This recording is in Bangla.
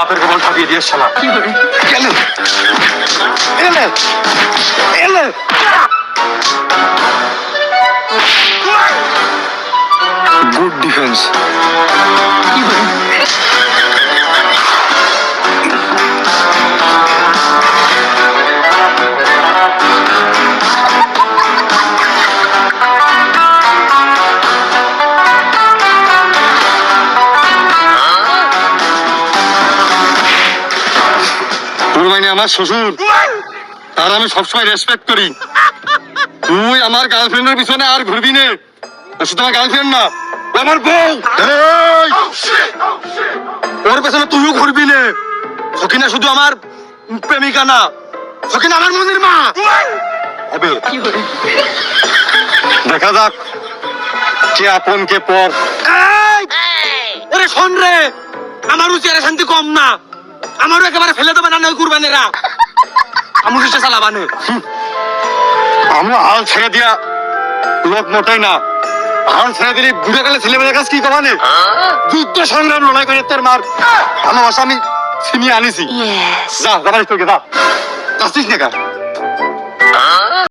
বাপের কবল ঠাপিয়ে দিয়ে শালা এলে এলে এলে গুড ডিফেন্স আমার শ্বশুর আর আমি সবসময় রেসপেক্ট করি তুই আমার গার্লফ্রেন্ডের পিছনে আর ঘুরবি না শুধু আমার গার্লফ্রেন্ড না আমার বউ ওর পেছনে তুইও ঘুরবি না সখিনা শুধু আমার প্রেমিকা না সখিনা আমার মনের মা হবে দেখা যাক কে আপন কে পর ওরে শোন রে আমার উচিত শান্তি কম না আমারও একেবারে ফেলে দেবে না নয় কুরবানেরা আমি কিছু চালাবানে আমরা হাল ছেড়ে দিয়া লোক মোটাই না হাল ছেড়ে দিলে বুড়ে গেলে ছেলেমেয়ের কাছে কি কমানে যুদ্ধ সংগ্রাম লড়াই করে তোর মার ভালোবাসা আমি ছিনিয়ে আনিছি যা যাবার তোকে যা আসছিস না